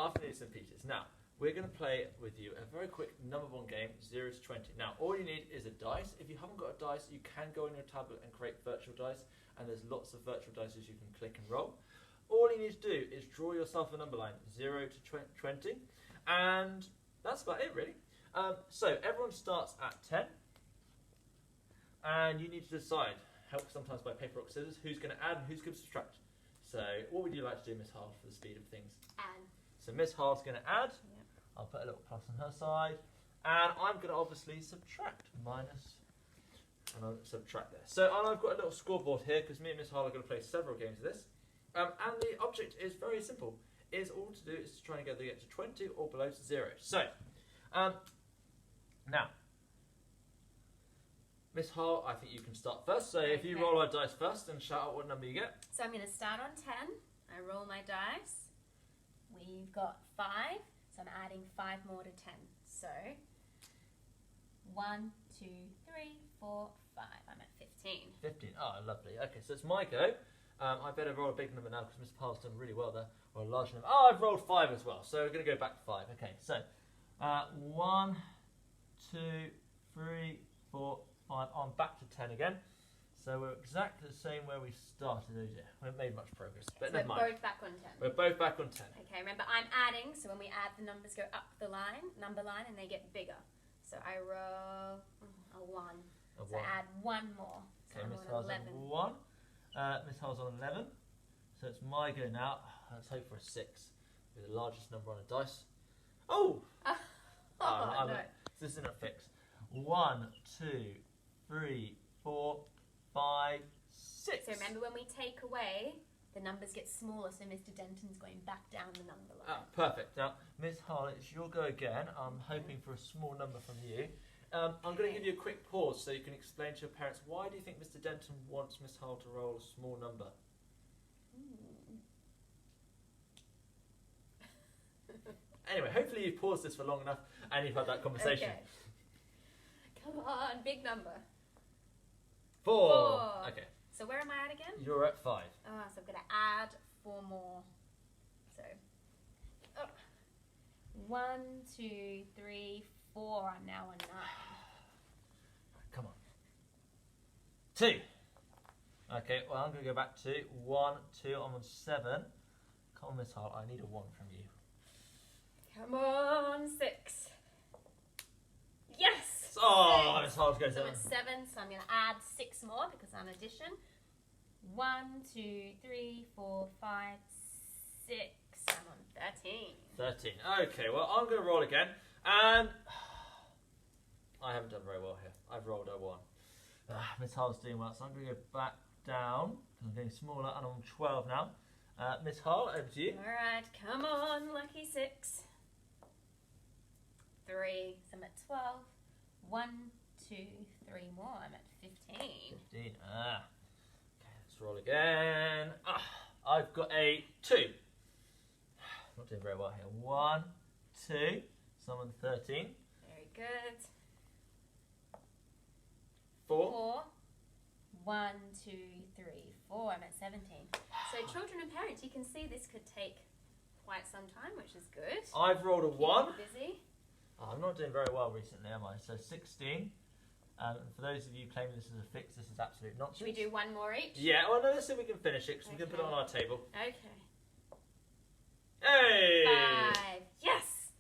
afternoon, St. Peters. Now, we're going to play with you a very quick number one game, 0 to 20. Now, all you need is a dice. If you haven't got a dice, you can go on your tablet and create virtual dice, and there's lots of virtual dice you can click and roll. All you need to do is draw yourself a number line, 0 to 20, and that's about it, really. So, everyone starts at 10, and you need to decide, help sometimes by paper, rock, scissors, who's going to add and who's going to subtract. So, what would you like to do, Miss Hall, for the speed of things? Add. So, Miss Hall's going to add. Yep. I'll put a little plus on her side, and I'm going to obviously subtract, minus, and I'll subtract there. So, and I've got a little scoreboard here, because me and Miss Hall are going to play several games of this, and the object is very simple. All to do is to try and get to 20 or below to 0. So, now, Miss Hall, I think you can start first. So, if you roll our dice first and shout out what number you get. So I'm going to start on 10. I roll my dice. We've got 5. So I'm adding 5 more to 10. So 1, 2, 3, 4, 5. I'm at 15. 15. Oh, lovely. Okay, so it's my go. I better roll a big number now because Miss Powell's done really well there. Or a large number. Oh, I've rolled 5 as well. So we're going to go back to 5. Okay, so 1, 2, 3, 4, 5. I'm back to 10 again. So we're exactly the same where we started. Oh dear, we haven't made much progress. But so never we're mind. both back on 10. We're both back on 10. Okay, remember I'm adding, so when we add the numbers go up the number line, and they get bigger. So I roll a 1. So I add 1 more. So Okay, I'm Miss on Hall's 11. on 1. Miss Hall's on 11. So it's my go now. Let's hope for a 6. With the largest number on a dice. Oh! No. This isn't a fix. 1, 2, 3, 4, 5, 6. So remember when we take away, the numbers get smaller, so Mr. Denton's going back down the number line. Perfect. Now, Miss Hall, it's your go again. I'm hoping for a small number from you. I'm going to give you a quick pause so you can explain to your parents, why do you think Mr. Denton wants Miss Hall to roll a small number? Anyway, hopefully you've paused this for long enough and you've had that conversation. Okay. Come on, big number. 4. Okay. So where am I at again? You're at 5. So I'm going to add 4 more. So 1, 2, 3, 4. I'm now on 9. Come on. 2. Okay, well I'm going to go back to 1, 2. I'm on 7. Come on, Miss Hall, I need a 1 from you. Come on, 6. Yes! Oh, Miss Hall's going to So I'm at 7, so I'm going to add 6 more because I'm addition. 1, 2, 3, 4, 5, 6. I'm on 13. 13. Okay, well, I'm going to roll again. And I haven't done very well here. I've rolled a 1. Miss Hull's doing well, so I'm going to go back down. I'm getting smaller, and I'm on 12 now. Miss Hull, over to you. All right, come on, lucky 6. 3. So I'm at 12. 1, 2, 3 more. I'm at 15. 15. Okay, let's roll again. I've got a 2. Not doing very well here. 1, 2. So I'm on 13. Very good. 4. 1, 2, 3, 4. I'm at 17. So children and parents, you can see this could take quite some time, which is good. I've rolled a 1. Busy. I'm not doing very well recently, am I? So 16. For those of you claiming this is a fix, this is absolute nonsense. Should we do 1 more each? Yeah, well, no, let's see if we can finish it, because we can put it on our table. Okay. Hey! 5. Yes!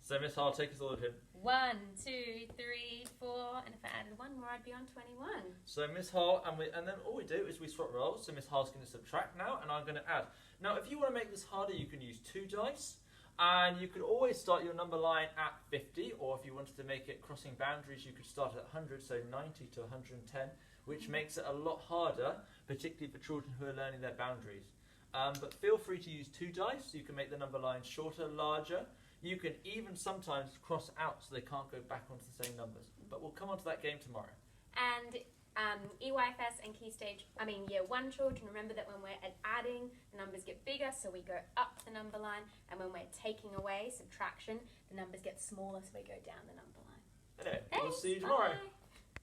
So Miss Hall, take us all of him. 1, 2, 3, 4, and if I added 1 more, I'd be on 21. So Miss Hall, and then all we do is we swap roles. So Miss Hall's going to subtract now, and I'm going to add. Now, if you want to make this harder, you can use 2 dice, and you could always start your number line at 50, or if you wanted to make it crossing boundaries, you could start at 100, so 90 to 110, which makes it a lot harder, particularly for children who are learning their boundaries. But feel free to use 2 dice. You can make the number line shorter, larger. You can even sometimes cross out so they can't go back onto the same numbers. But we'll come on to that game tomorrow. And EYFS and year 1 children, remember that when we're adding, the numbers get bigger, so we go up the number line. And when we're taking away, subtraction, the numbers get smaller, so we go down the number line. Anyway, Thanks, we'll see you tomorrow. bye.